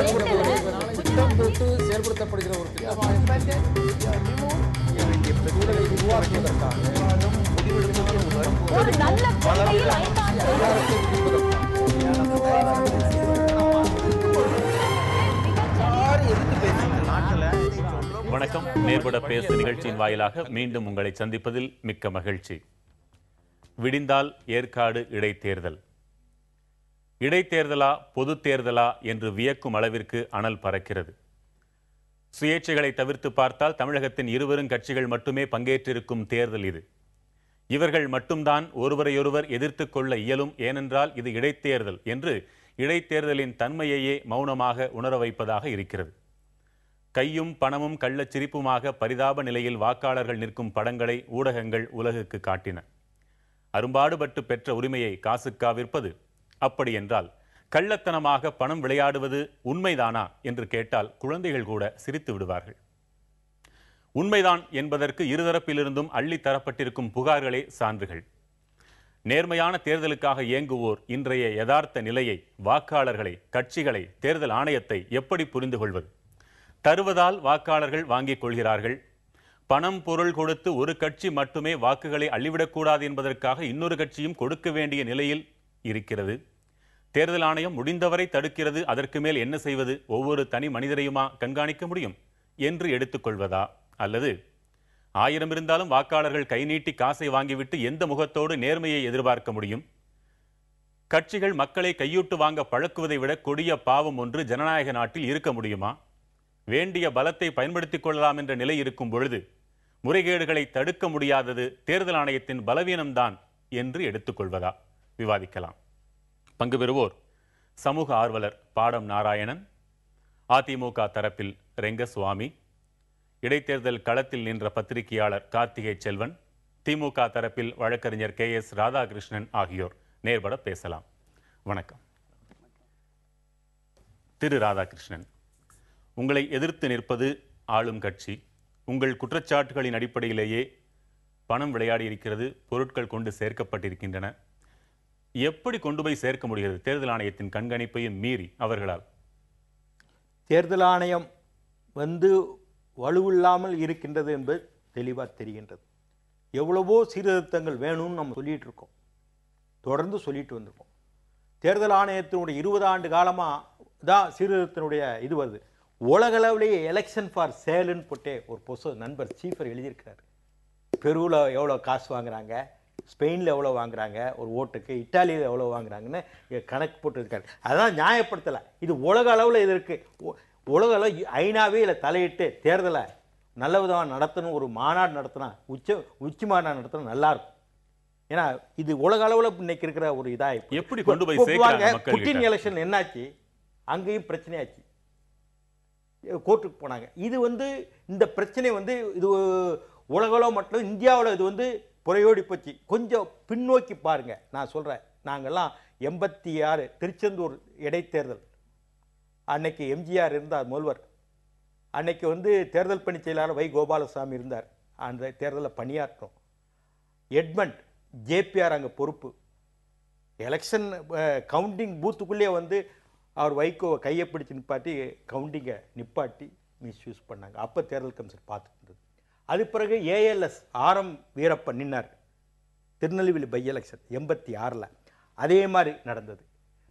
திட்டம் போட்டு செயல்படுத்தப்படுகிற ஒரு சூழலை உருவாக்குவதற்காக வணக்கம். நேர்பட பேசு நிகழ்ச்சியின் வாயிலாக மீண்டும் உங்களை சந்திப்பதில் மிக்க மகிழ்ச்சி. விடிந்தால் ஏற்காடு இடைத்தேர்தல். இடைத்தேர்தலா பொது தேர்தலா என்று வியக்கும் அளவிற்கு அனல் பறக்கிறது. சுயேட்சைகளை தவிர்த்து பார்த்தால் தமிழகத்தின் இருவரும் கட்சிகள் மட்டுமே பங்கேற்றிருக்கும் தேர்தல் இது. இவர்கள் மட்டும்தான் ஒருவரையொருவர் எதிர்த்து கொள்ள இயலும். ஏனென்றால் இது இடைத்தேர்தல் என்று இடைத்தேர்தலின் தன்மையையே மௌனமாக உணர வைப்பதாக இருக்கிறது. கையும் பணமும் கள்ளச்சிரிப்புமாக பரிதாப நிலையில் வாக்காளர்கள் நிற்கும் படங்களை ஊடகங்கள் உலகுக்கு காட்டின. அரும்பாடுபட்டு பெற்ற உரிமையை காசுக்கா விற்பது? அப்படி என்றால் கள்ளத்தனமாக பணம் விளையாடுவது உண்மைதானா என்று கேட்டால் குழந்தைகள் கூட சிரித்து விடுவார்கள். உண்மைதான் என்பதற்கு இருதரப்பிலிருந்தும் அள்ளி தரப்பட்டிருக்கும் புகார்களே சான்றுகள். நேர்மையான தேர்தலுக்காக இயங்குவோர் இன்றைய யதார்த்த நிலையை, வாக்காளர்களை, கட்சிகளை, தேர்தல் ஆணையத்தை எப்படி புரிந்து கொள்வது? தருவதால் வாக்காளர்கள் வாங்கிக் கொள்கிறார்கள். பணம் பொருள் கொடுத்து ஒரு கட்சி மட்டுமே வாக்குகளை அள்ளிவிடக்கூடாது என்பதற்காக இன்னொரு கட்சியும் கொடுக்க வேண்டிய நிலையில் இருக்கிறது. தேர்தல் ஆணையம் முடிந்தவரை தடுக்கிறது. அதற்கு மேல் என்ன செய்வது? ஒவ்வொரு தனி மனிதரையுமா கண்காணிக்க முடியும் என்று எடுத்துக்கொள்வதா? அல்லது 1000 இருந்தாலும் வாக்காளர்கள் கை நீட்டி காசை வாங்கிவிட்டு எந்த முகத்தோடு நேர்மையை எதிர்பார்க்க முடியும்? கட்சிகள் மக்களை கையூட்டு வாங்க பழக்குவதை விட கொடிய பாவம் ஒன்று ஜனநாயக நாட்டில் இருக்க முடியுமா? வேண்டிய பலத்தை பயன்படுத்திக் கொள்ளலாம் என்ற நிலை இருக்கும் பொழுது முறைகேடுகளை தடுக்க முடியாதது தேர்தல் ஆணையத்தின் பலவீனம்தான் என்று எடுத்துக்கொள்வதா? விவாதிக்கலாம். பங்கு பெறுவோர் சமூக ஆர்வலர் பாடம் நாராயணன், அதிமுக தரப்பில் ரெங்கசுவாமி, இடைத்தேர்தல் களத்தில் நின்ற பத்திரிகையாளர் கார்த்திகை செல்வன், திமுக தரப்பில் வழக்கறிஞர் KS ராதாகிருஷ்ணன் ஆகியோர் நேர்பட பேசலாம். வணக்கம். திரு ராதாகிருஷ்ணன், உங்களை எதிர்த்து நிற்பது ஆளும் கட்சி. உங்கள் குற்றச்சாட்டுகளின் அடிப்படையிலேயே பணம் விளையாடி இருக்கிறது, பொருட்கள் கொண்டு சேர்க்கப்பட்டிருக்கின்றன. எப்படி கொண்டு போய் சேர்க்க முடிகிறது தேர்தல் ஆணையத்தின் கண்காணிப்பையும் மீறி அவர்களால்? தேர்தல் ஆணையம் வலுவில்லாமல் இருக்கின்றது என்பது தெளிவாக தெரிகின்றது. எவ்வளவோ சீர்திருத்தங்கள் வேணும்னு நம்ம சொல்லிட்டு இருக்கோம், தொடர்ந்து சொல்லிட்டு வந்திருக்கோம். தேர்தல் ஆணையத்தினுடைய 20 ஆண்டு காலமாக தான் சீர்திருத்தத்தினுடைய இது வருது. உலகளவிலேயே எலெக்ஷன் ஃபார் சேலுன்னு போட்டே ஒரு புத்தகம் நண்பர் சீஃபர் எழுதியிருக்கிறார். பெருவில் எவ்வளோ காசு வாங்குறாங்க, ஸ்பெயினில் எவ்வளோ வாங்குறாங்க ஒரு ஓட்டுக்கு, இட்டாலியில் எவ்வளோ வாங்குறாங்கன்னு கணக்கு போட்டுருக்காரு. அதான் நியாயப்படுத்தலை. இது உலக அளவில் இது இருக்குது. உலக அளவு ஐநாவே இல்லை தலையிட்டு தேர்தலை நல்ல விதமாக நடத்தணும், ஒரு மாநாடு நடத்தினா, உச்சி மாநாடு நடத்தினா நல்லாயிருக்கும். ஏன்னா இது உலக அளவில் இன்னைக்கு இருக்கிற ஒரு இதாக எப்படி கொண்டு போய் சேர்க்கிறாங்க? புட்டின் எலெக்ஷன் என்னாச்சு? அங்கேயும் பிரச்சனையாச்சு, கோர்ட்டுக்கு போனாங்க. இது இந்த பிரச்சனை இது உலகளவு மட்டும் இந்தியாவில் இது புறையோடி போச்சு. கொஞ்சம் பின்னோக்கி பாருங்க. நான் சொல்கிறேன், நாங்கள்லாம் 86 திருச்செந்தூர் இடைத்தேர்தல் அன்னைக்கு எம்ஜிஆர் இருந்தார் முதல்வர். அன்னைக்கு தேர்தல் பணி செயலாளர் வை கோபாலசாமி இருந்தார். அந்த தேர்தலில் பணியாற்றோம். எட்மண்ட் ஜேபிஆர் அங்கே பொறுப்பு. எலெக்ஷன் கவுண்டிங் பூத்துக்குள்ளே அவர் வைகோவை கையை பிடிச்சி நிப்பாட்டி கவுண்டிங்கை நிப்பாட்டி மிஸ்யூஸ் பண்ணாங்க. அப்போ தேர்தல் கமிஷன் பார்த்துட்டு இருந்தது. அது பிறகு ஏஎல்எஸ் ஆரம் வீரப்பன் நின்னார் திருநெல்வேலி பை எலெக்ஷன் 86. அதே மாதிரி நடந்தது.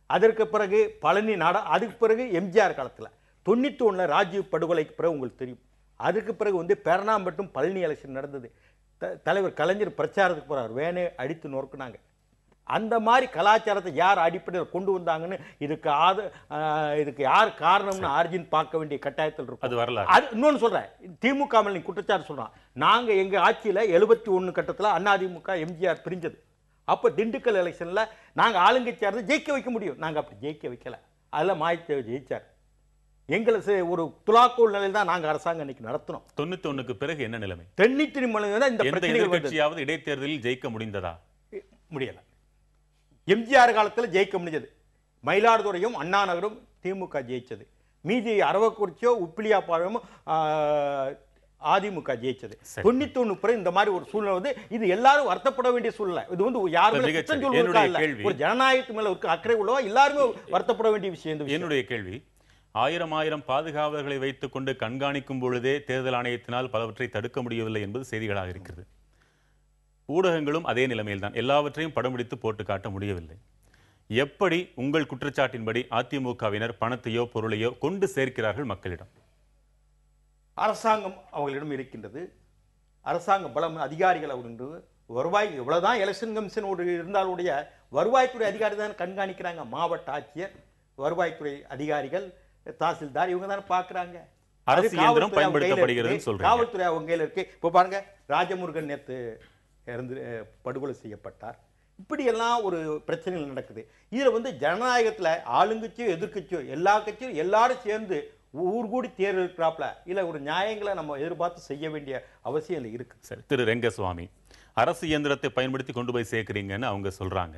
அதற்கு பிறகு பழனி அதுக்கு பிறகு எம்ஜிஆர் காலத்தில் 91 ராஜீவ் படுகொலைக்கு பிறகு உங்களுக்கு தெரியும். அதுக்கு பிறகு பெரணாம்பட்டும் பழனி எலெக்ஷன் நடந்தது. தலைவர் கலைஞர் பிரச்சாரத்துக்கு போகிறார், வேனே அடித்து நொறுக்குனாங்க. அந்த மாதிரி கலாச்சாரத்தை யார் அடிப்படையில் கொண்டு வந்தாங்கன்னு இதுக்கு யார் காரணம்னு ஆர்ஜின் பார்க்க வேண்டிய கட்டாயத்தில் இருக்கும். அது வரல. அது இன்னொன்று சொல்கிறேன், திமுக மேல் நீ குற்றச்சாட்டு சொல்கிறான். நாங்கள் எங்கள் ஆட்சியில் 71 கட்டத்தில் அதிமுக எம்ஜிஆர் பிரிஞ்சது. அப்போ திண்டுக்கல் எலெக்ஷனில் நாங்கள் ஆளுங்கட்சியாக இருந்து ஜெயிக்க வைக்க முடியும். நாங்கள் அப்படி ஜெயிக்க வைக்கல. அதில் மாயத்தேவை ஜெயிச்சார். எங்களை ஒரு துலாக்கோல் நிலையில் தான் நாங்கள் அரசாங்கம் இன்னைக்கு நடத்தினோம். 91க்கு பிறகு என்ன நிலைமை? 93 இந்த பிரச்சனைகள் இடைத்தேர்தலில் ஜெயிக்க முடிந்ததா? முடியல. எம்ஜிஆர் காலத்தில் ஜெயிக்க முடிஞ்சது. மயிலாடுதுறையும் அண்ணா நகரும் திமுக ஜெயிச்சது. மீதி அரவக்குறிச்சியோ உப்பிலியாப்பாளையமோ அதிமுக ஜெயிச்சது. 91 பிறகு இந்த மாதிரி ஒரு சூழ்நிலை இது எல்லாரும் வருத்தப்பட வேண்டிய சூழ்நிலை. இது யாருமே குற்றம் சொல்வதற்காக இல்லை. ஒரு ஜனநாயகத்து மேல ஒரு அக்கறை உள்ளவா எல்லாருமே வருத்தப்பட வேண்டிய விஷயம். என்னுடைய கேள்வி, ஆயிரம் பாதுகாவலர்களை வைத்துக் கொண்டு கண்காணிக்கும் பொழுதே தேர்தல் ஆணையத்தினால் பலவற்றை தடுக்க முடியவில்லை என்பது செய்திகளாக இருக்கிறது. ஊடகங்களும் அதே நிலைமையில் தான், எல்லாவற்றையும் படம் பிடித்து போட்டு காட்ட முடியவில்லை. எப்படி உங்கள் குற்றச்சாட்டின்படி அதிமுகவினர் பணத்தையோ பொருளையோ கொண்டு சேர்க்கிறார்கள் மக்களிடம்? அரசாங்கம் அவர்களிடம் இருக்கின்றது. அரசாங்க பலம், அதிகாரிகள் அவர்கள் வருவாய் இவ்வளவுதான் எலெக்ஷன் கமிஷன் இருந்தாலுடைய வருவாய்த்துறை அதிகாரி தான் கண்காணிக்கிறாங்க. மாவட்ட ஆட்சியர், வருவாய்த்துறை அதிகாரிகள், தாசில்தார், இவங்க தானே பாக்குறாங்க. அரசு இயந்திரம் பயன்படுத்தப்படுகிறது சொல்றீங்க. காவல்துறை அவங்க கையில இருக்கு. இப்போ பாருங்க, ராஜமுருகன் நேத்து இறந்து படுகொலை செய்யப்பட்டார். இப்படி எல்லாம் ஒரு பிரச்சனைகள் நடக்குது. இதுல ஜனநாயகத்துல ஆளுங்கட்சியோ எதிர்கட்சியோ எல்லா கட்சியும் எல்லாரும் சேர்ந்து ஊர் கூடி தேர்வு இருக்கிறாப்ல, இல்ல ஒரு நியாயங்களை நம்ம எதிர்பார்த்து செய்ய வேண்டிய அவசியம் இருக்கு. சரி, திரு ரெங்கசுவாமி, அரசு இயந்திரத்தை பயன்படுத்தி கொண்டு போய் சேர்க்கிறீங்கன்னு அவங்க சொல்றாங்க.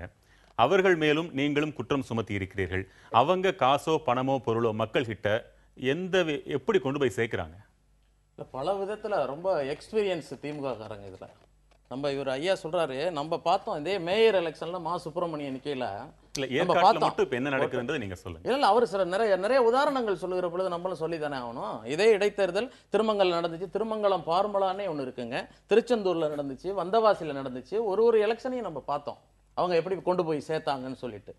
அவர்கள் மேலும் நீங்களும் குற்றம் சுமத்தி இருக்கிறீர்கள். அவங்க காசோ பணமோ பொருளோ மக்கள் கிட்ட எப்படி கொண்டு போய் சேர்க்கிறாங்க? பல விதத்துல ரொம்ப எக்ஸ்பீரியன்ஸ் திமுக காரங்க இதுல. நம்ம இவர் ஐயா சொல்றாரு, நம்ம பார்த்தோம் இதே மேயர் எலெக்ஷன்ல மா சுப்பிரமணியன் கீழே என்ன நடக்குதுன்றது நீங்க சொல்லுங்க. இல்ல அவர் சில நிறைய உதாரணங்கள் சொல்லுகிற பொழுது நம்மளும் சொல்லி தானே ஆகணும். இதே இடைத்தேர்தல் திருமங்கலம் நடந்துச்சு, திருமங்கலம் பார்முலானே ஒண்ணு இருக்குங்க, திருச்செந்தூர்ல நடந்துச்சு, வந்தவாசியில நடந்துச்சு. ஒரு எலெக்ஷனையும் நம்ம பார்த்தோம் அவங்க எப்படி கொண்டு போய் சேர்த்தாங்கன்னு சொல்லிட்டு.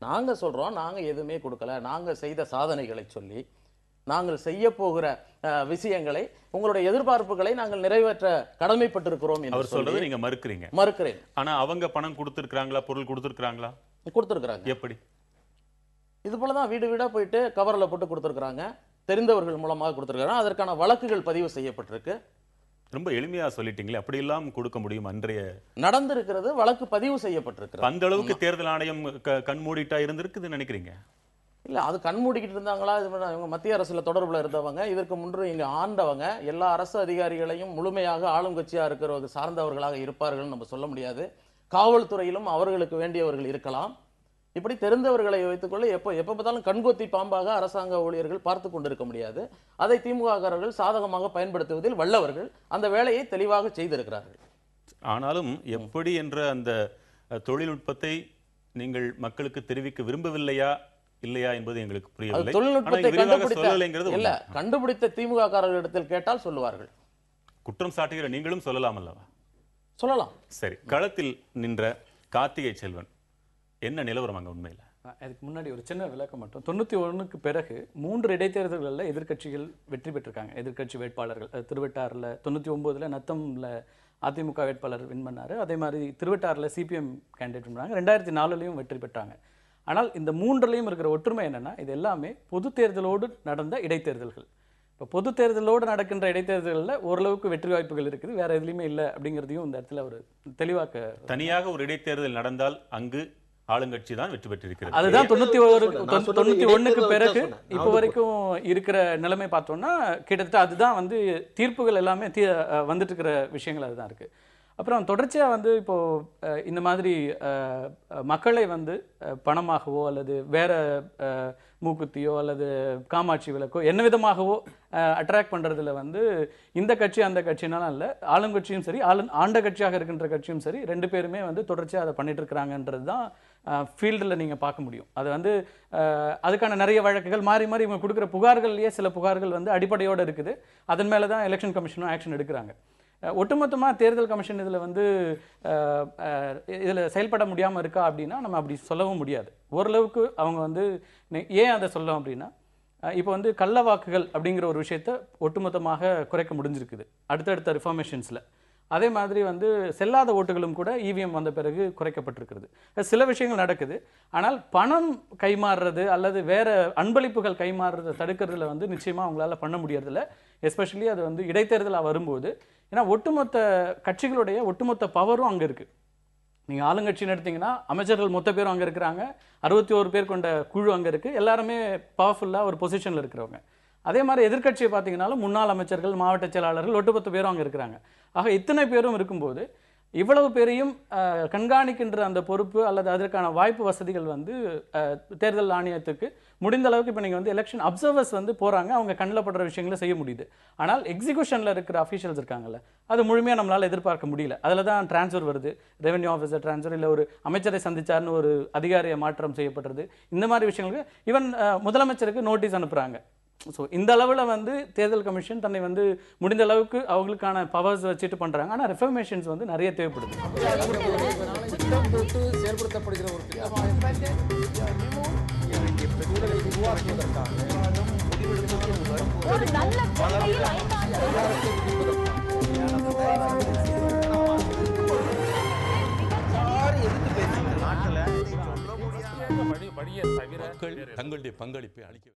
நாங்க சொல்றோம், நாங்க எதுவுமே கொடுக்கல, நாங்க செய்த சாதனைகளை சொல்லி நாங்கள் செய்ய போகிற விஷயங்களை, உங்களுடைய எதிர்பார்ப்புகளை நாங்கள் நிறைவேற்ற கடமைப்பட்டிருக்கிறோம் என்று சொல்றது நீங்க மறுக்கிறேன். ஆனா அவங்க பணம் கொடுத்திருக்காங்களா, பொருள் கொடுத்திருக்காங்களா? கொடுத்திருக்காங்க. எப்படி? இது போலதான் வீடு வீடா போயிட்டு கவர்ல போட்டு கொடுத்திருக்காங்க, தெரிந்தவர்கள் மூலமாக கொடுத்திருக்காங்க. அதற்கான வழக்குகள் பதிவு செய்யப்பட்டிருக்கு. ரொம்ப எளிமையா சொல்லிட்டீங்களே, அப்படி எல்லாம் கொடுக்க முடியும்? அன்றைய நடந்திருக்கிறது, வழக்கு பதிவு செய்யப்பட்டிருக்கு. அந்த அளவுக்கு தேர்தல் ஆணையம் கண்மூடிட்டா இருந்திருக்குதுன்னு நினைக்கிறீங்க? இல்ல, அது கண்மூடிக்கிட்டு இருந்தாங்களா? இவங்க மத்திய அரசுல தொடர்புல இருந்தவங்க, இதற்கு முன்பு இங்க ஆண்டவங்க, எல்லா அரசு அதிகாரிகளையும் முழுமையாக ஆளுங்கட்சியா இருக்கிறவங்க சார்ந்தவர்களாக இருப்பார்கள் நம்ம சொல்ல முடியாது. காவல்துறையிலும் அவர்களுக்கு வேண்டியவர்கள் இருக்கலாம். இப்படி தெரிந்தவர்களை வைத்துக்கொள்ள எப்ப பார்த்தாலும் கண்கொத்தி பாம்பாக அரசாங்க ஊழியர்கள் பார்த்து கொண்டிருக்க முடியாது. அதை திமுககாரர்கள் சாதகமாக பயன்படுத்துவதில் வல்லவர்கள், அந்த வேலையை தெளிவாக செய்திருக்கிறார்கள். ஆனாலும் எப்படி என்ற அந்த தொழில்நுட்பத்தை நீங்கள் மக்களுக்கு தெரிவிக்க விரும்பவில்லையா இல்லையா என்பது எங்களுக்கு புரியவில்லை. தொழில்நுட்பத்தை கண்டுபிடித்த திமுக காரர்களிடத்தில் கேட்டால் சொல்லுவார்கள். குற்றம் சாட்டுகிற நீங்களும் சொல்லலாம் அல்லவா? சொல்லலாம். சரி, களத்தில் நின்ற கார்த்திகை செல்வன், என்ன நிலவரம் அங்க உண்மையில்? அதுக்கு முன்னாடி ஒரு சின்ன விளக்கம் மட்டும். 91க்கு பிறகு 3 இடைத்தேர்தல்களில் எதிர்க்கட்சிகள் வெற்றி பெற்றிருக்காங்க. எதிர்க்கட்சி வேட்பாளர்கள் திருவட்டாறுல 99ல் நத்தம்ல அதிமுக வேட்பாளர் வின் பண்ணாரு. அதே மாதிரி திருவட்டாறுல சிபிஎம் கேண்டிடேட் பண்ணாங்க. 2004லையும் வெற்றி பெற்றாங்க. ஆனால் இந்த 3லையும் இருக்கிற ஒற்றுமை என்னன்னா, இது எல்லாமே பொது தேர்தலோடு நடந்த இடைத்தேர்தல்கள். இப்போ பொது தேர்தலோடு நடக்கின்ற இடைத்தேர்தலில் ஓரளவுக்கு வெற்றி வாய்ப்புகள் இருக்குது, வேற எதுலையுமே இல்லை அப்படிங்கிறதையும் இந்த இடத்துல ஒரு தெளிவாக்க. தனியாக ஒரு இடைத்தேர்தல் நடந்தால் அங்கு ஆளுங்கட்சி தான் வெற்றி பெற்றிருக்கிறது. அதுதான் 91க்கு பிறகு இப்போ வரைக்கும் இருக்கிற நிலைமை பார்த்தோம்னா கிட்டத்தட்ட அதுதான் தீர்ப்புகள் எல்லாமே வந்துட்டு இருக்கிற விஷயங்கள் அதுதான் இருக்கு. அப்புறம் தொடர்ச்சியாக இப்போ இந்த மாதிரி மக்களை பணமாகவோ அல்லது வேற மூக்குத்தியோ அல்லது காமாட்சி விளக்கோ என்ன விதமாகவோ அட்ராக்ட் பண்ணுறதுல இந்த கட்சி அந்த கட்சினாலும் இல்லை, ஆளுங்கட்சியும் சரி ஆண்ட கட்சியாக இருக்கின்ற கட்சியும் சரி, 2 பேருமே தொடர்ச்சியாக அதை பண்ணிட்டு இருக்கிறாங்கன்றது தான் ஃபீல்டில் நீங்கள் பார்க்க முடியும். அது அதுக்கான நிறைய வழக்குகள் மாறி மாறி இவங்க கொடுக்குற புகார்கள்லேயே சில புகார்கள் அடிப்படையோடு இருக்குது. அதன் மேலே தான் எலெக்ஷன் கமிஷனும் ஆக்ஷன் எடுக்கிறாங்க. ஒட்டுமொத்தமாக தேர்தல் கமிஷன் இதில் செயல்பட முடியாமல் இருக்கா அப்படின்னா நம்ம அப்படி சொல்லவும் முடியாது. ஓரளவுக்கு அவங்க ஏன் அதை சொல்லலாம் அப்படின்னா, இப்போ கள்ள வாக்குகள் அப்படிங்கிற ஒரு விஷயத்தை ஒட்டுமொத்தமாக குறைக்க முடிஞ்சிருக்குது அடுத்தடுத்த ரிஃபார்மேஷன்ஸில். அதே மாதிரி செல்லாத ஓட்டுகளும் கூட இவிஎம் வந்த பிறகு குறைக்கப்பட்டிருக்கிறது. சில விஷயங்கள் நடக்குது. ஆனால் பணம் கைமாறுறது அல்லது வேற அன்பளிப்புகள் கைமாறுறதை தடுக்கிறதுல நிச்சயமாக அவங்களால பண்ண முடியறதில்ல. எஸ்பெஷலி அது இடைத்தேர்தலாக வரும்போது, ஏன்னா ஒட்டுமொத்த கட்சிகளுடைய ஒட்டுமொத்த பவரும் அங்கே இருக்கு. நீங்கள் ஆளுங்கட்சின்னு எடுத்தீங்கன்னா அமைச்சர்கள் மொத்த பேரும் அங்கே இருக்கிறாங்க, 61 பேர் கொண்ட குழு அங்கே இருக்கு, எல்லாருமே பவர்ஃபுல்லாக ஒரு பொசிஷனில் இருக்கிறவங்க. அதே மாதிரி எதிர்க்கட்சியை பார்த்தீங்கன்னாலும் முன்னாள் அமைச்சர்கள், மாவட்ட செயலாளர்கள், ஒட்டுமொத்த பேரும் அங்கே இருக்கிறாங்க. ஆக இத்தனை பேரும் இருக்கும்போது இவ்வளவு பேரையும் கண்காணிக்கின்ற அந்த பொறுப்பு அல்லது அதற்கான வாய்ப்பு வசதிகள் தேர்தல் ஆணையத்துக்கு முடிந்த அளவுக்கு இப்போ நீங்கள் வந்து எலெக்ஷன் அப்சர்வர்ஸ் வந்து போகிறாங்க, அவங்க கண்ணில் படுற விஷயங்களை செய்ய முடியுது. ஆனால் எக்ஸிக்யூஷனில் இருக்கிற அஃபீஷியல்ஸ் இருக்காங்கல்ல, அது முழுமையாக நம்மளால் எதிர்பார்க்க முடியல. அதில் தான் ட்ரான்ஸ்ஃபர் வருது, ரெவென்யூ ஆஃபீஸர் ட்ரான்ஸ்ஃபர், இல்லை ஒரு அமைச்சரை சந்திச்சார்னு ஒரு அதிகாரியை மாற்றம் செய்யப்படுறது, இந்த மாதிரி விஷயங்களுக்கு ஈவன் முதலமைச்சருக்கு நோட்டீஸ் அனுப்புகிறாங்க. ஸோ இந்த அளவில் வந்து தேர்தல் கமிஷன் தன்னை வந்து முடிந்த அளவுக்கு அவங்களுக்கான பவர்ஸ் வச்சுட்டு பண்ணுறாங்க. ஆனால் ரெஃபர்மேஷன்ஸ் வந்து நிறைய தேவைப்படுது. செயல்படுத்தப்படுகிற ஒரு தங்களுடைய பங்களிப்பை அளிக்க